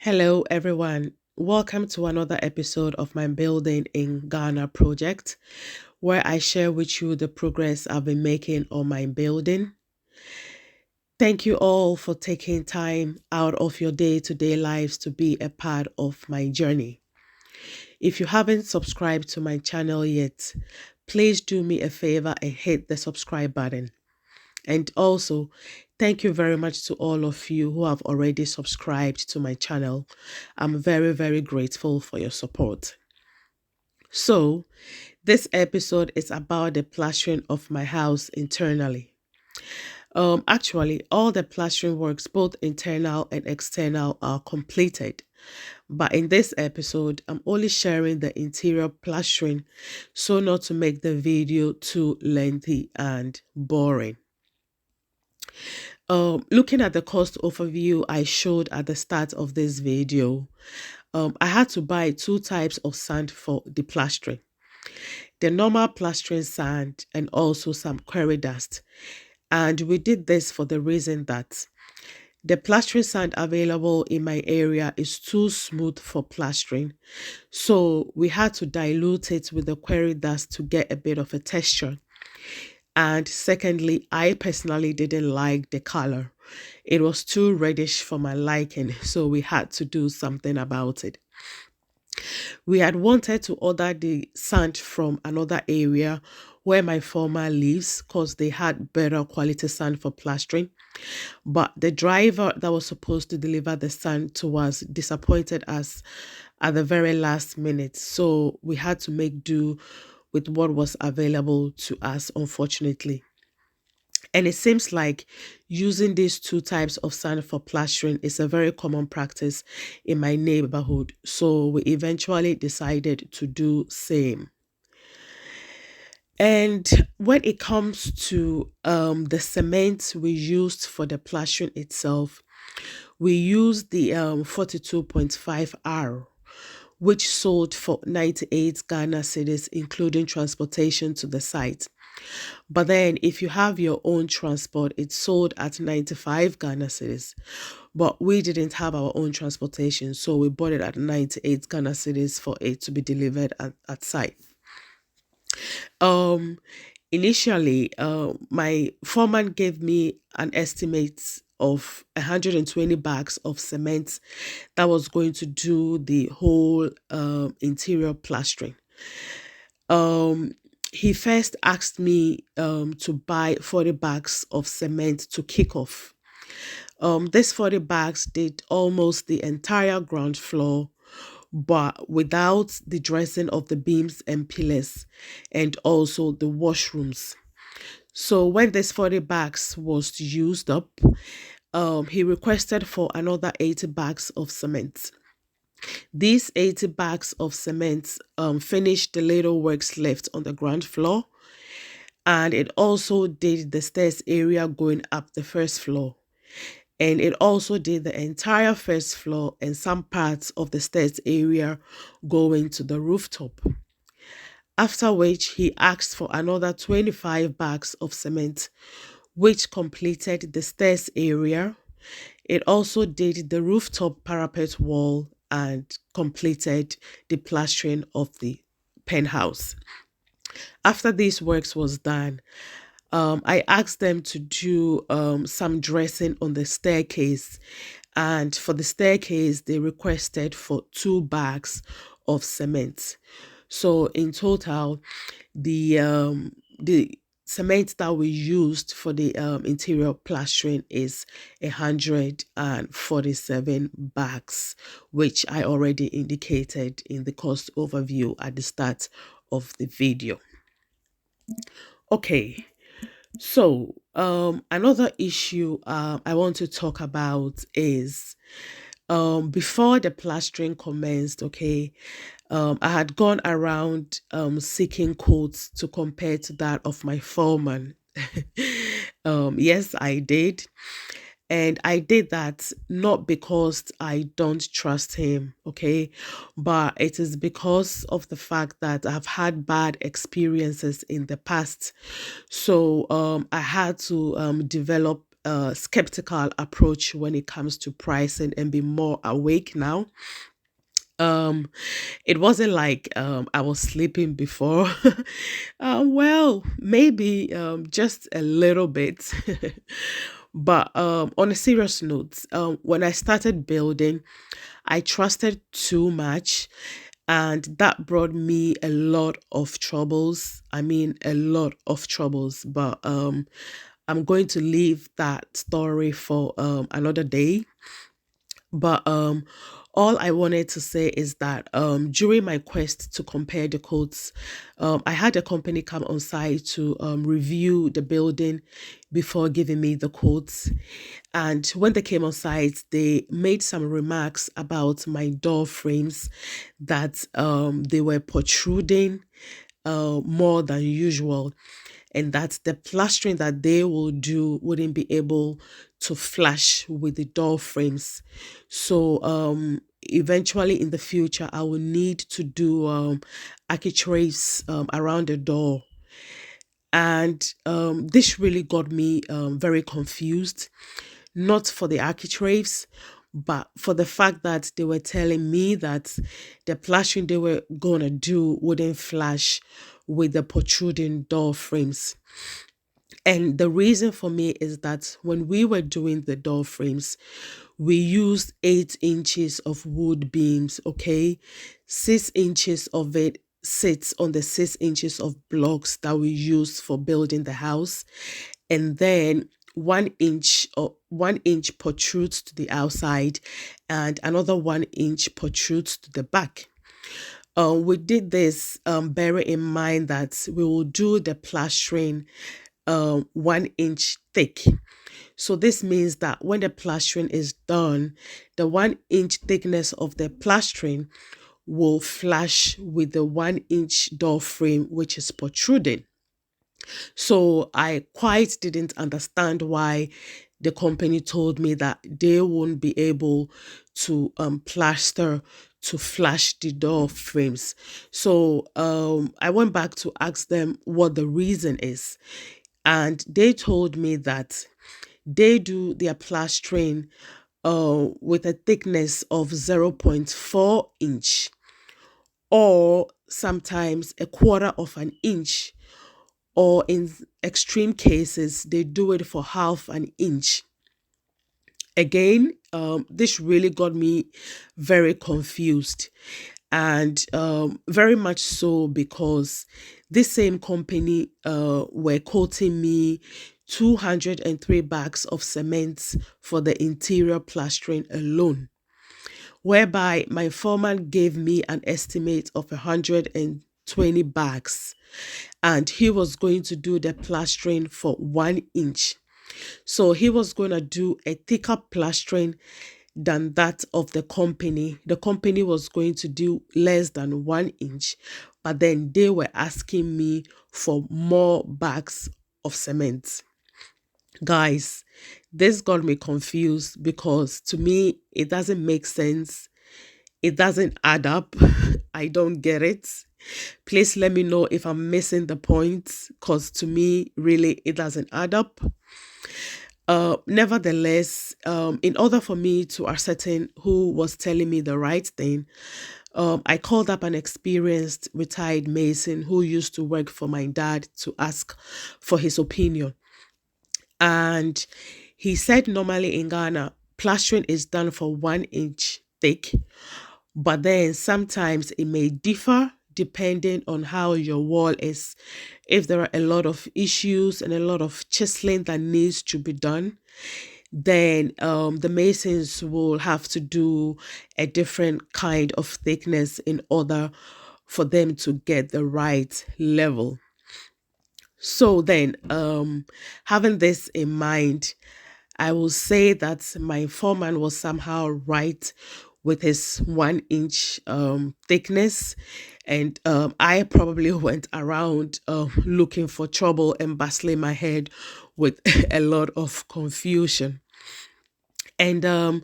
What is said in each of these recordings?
Hello, everyone. Welcome to another episode of my Building in Ghana project, where I share with you the progress I've been making on my building. Thank you all for taking time out of your day to day lives to be a part of my journey. If you haven't subscribed to my channel yet, please do me a favor and hit the subscribe button. And also, thank you very much to all of you who have already subscribed to my channel. I'm very, very grateful for your support. So, this episode is about the plastering of my house internally. Actually, all the plastering works, both internal and external, are completed. But in this episode, I'm only sharing the interior plastering so not to make the video too lengthy and boring. Looking at the cost overview I showed at the start of this video, I had to buy two types of sand for the plastering. The normal plastering sand and also some quarry dust. And we did this for the reason that the plastering sand available in my area is too smooth for plastering. So we had to dilute it with the quarry dust to get a bit of a texture. And secondly, I personally didn't like the color. It was too reddish for my liking, so we had to do something about it. We had wanted to order the sand from another area where my former lives because they had better quality sand for plastering. But the driver that was supposed to deliver the sand to us disappointed us at the very last minute. So we had to make do with what was available to us, unfortunately. And it seems like using these two types of sand for plastering is a very common practice in my neighborhood. So we eventually decided to do same. And when it comes to the cement we used for the plastering itself, we used the 42.5R, which sold for 98 Ghana cedis, including transportation to the site. But then if you have your own transport, it's sold at 95 Ghana cedis. But we didn't have our own transportation, so we bought it at 98 Ghana cedis for it to be delivered at site. Um, Initially, my foreman gave me an estimate of 120 bags of cement that was going to do the whole interior plastering. Um, he first asked me to buy 40 bags of cement to kick off. This 40 bags did almost the entire ground floor, but without the dressing of the beams and pillars and also the washrooms. So when this 40 bags was used up, he requested for another 80 bags of cement. These 80 bags of cement finished the little works left on the ground floor, and it also did the stairs area going up the first floor. And it also did the entire first floor and some parts of the stairs area going to the rooftop. After which he asked for another 25 bags of cement, which completed the stairs area. It also did the rooftop parapet wall and completed the plastering of the penthouse. After these works was done, I asked them to do some dressing on the staircase. And for the staircase, they requested for 2 bags of cement. So in total, the cement that we used for the interior plastering is 147 bags, which I already indicated in the cost overview at the start of the video. Okay, so another issue I want to talk about is before the plastering commenced, okay, I had gone around seeking quotes to compare to that of my foreman. Yes, I did. And I did that not because I don't trust him, okay, but it is because of the fact that I've had bad experiences in the past. So I had to develop skeptical approach when it comes to pricing and be more awake now. Um, it wasn't like I was sleeping before. Well, maybe just a little bit. But on a serious note, when I started building, I trusted too much, and that brought me a lot of troubles. I mean, a lot of troubles. But I'm going to leave that story for another day. But all I wanted to say is that during my quest to compare the quotes, I had a company come on site to review the building before giving me the quotes. And when they came on site, they made some remarks about my door frames, that they were protruding more than usual, and that the plastering that they will do wouldn't be able to flash with the door frames. So eventually in the future, I will need to do architraves around the door. And this really got me very confused, not for the architraves, but for the fact that they were telling me that the plastering they were going to do wouldn't flash with the protruding door frames. And the reason for me is that when we were doing the door frames, we used 8 inches of wood beams, okay? 6 inches of it sits on the 6 inches of blocks that we use for building the house. And then 1 inch protrudes to the outside, and another 1 inch protrudes to the back. We did this bearing in mind that we will do the plastering 1 inch thick. So this means that when the plastering is done, the 1 inch thickness of the plastering will flash with the 1 inch door frame, which is protruding. So I quite didn't understand why the company told me that they won't be able to plaster to flash the door frames. So I went back to ask them what the reason is. And they told me that they do their plastering with a thickness of zero point 0.4 inch, or sometimes a quarter of an inch, or in extreme cases, they do it for half an inch. Again, this really got me very confused, and very much so because this same company were quoting me 203 bags of cement for the interior plastering alone, whereby my foreman gave me an estimate of 120 bags, and he was going to do the plastering for 1 inch. So he was going to do a thicker plastering than that of the company. The company was going to do less than 1 inch, but then they were asking me for more bags of cement. Guys, this got me confused because to me, it doesn't make sense. It doesn't add up. I don't get it. Please let me know if I'm missing the point, because to me, really, it doesn't add up. Nevertheless, in order for me to ascertain who was telling me the right thing, I called up an experienced retired mason who used to work for my dad to ask for his opinion. And he said normally in Ghana, plastering is done for 1 inch thick, but then sometimes it may differ depending on how your wall is. If there are a lot of issues and a lot of chiseling that needs to be done, then the masons will have to do a different kind of thickness in order for them to get the right level. So then, having this in mind, I will say that my foreman was somehow right with his 1 inch thickness. And I probably went around looking for trouble and bustling my head with a lot of confusion. And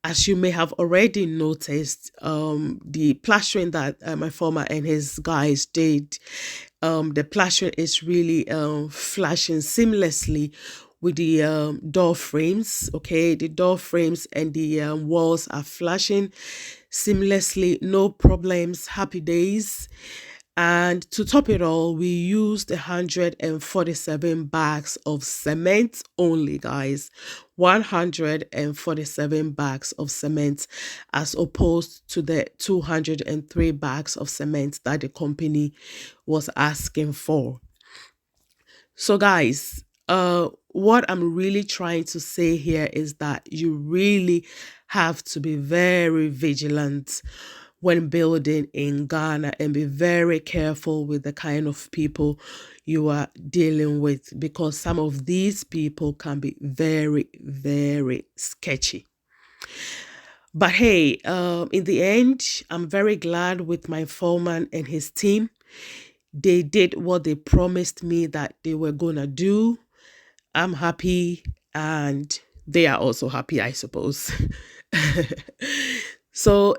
as you may have already noticed, the plastering that my former and his guys did, the plastering is really flashing seamlessly with the door frames. Okay, the door frames and the walls are flashing seamlessly, no problems, happy days. And to top it all, we used 147 bags of cement only, guys. 147 bags of cement, as opposed to the 203 bags of cement that the company was asking for. So, guys, what I'm really trying to say here is that you really have to be very vigilant when building in Ghana, and be very careful with the kind of people you are dealing with, because some of these people can be very, very sketchy. But hey, in the end, I'm very glad with my foreman and his team. They did what they promised me that they were gonna do. I'm happy, and they are also happy, I suppose. So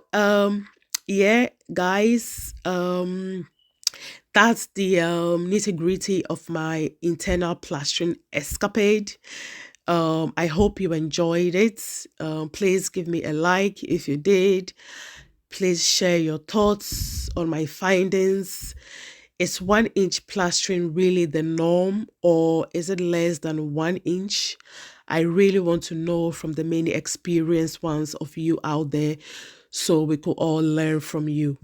yeah, guys, that's the nitty-gritty of my internal plastering escapade. I hope you enjoyed it. Please give me a like if you did. Please share your thoughts on my findings. Is 1 inch plastering really the norm, or is it less than 1 inch? I really want to know from the many experienced ones of you out there, so we could all learn from you.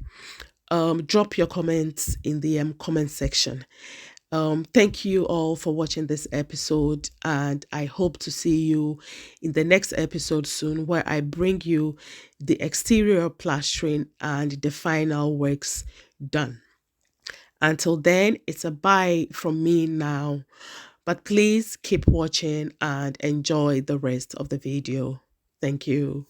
Drop your comments in the comment section. Thank you all for watching this episode, and I hope to see you in the next episode soon, where I bring you the exterior plastering and the final works done. Until then, it's a bye from me now, but please keep watching and enjoy the rest of the video. Thank you.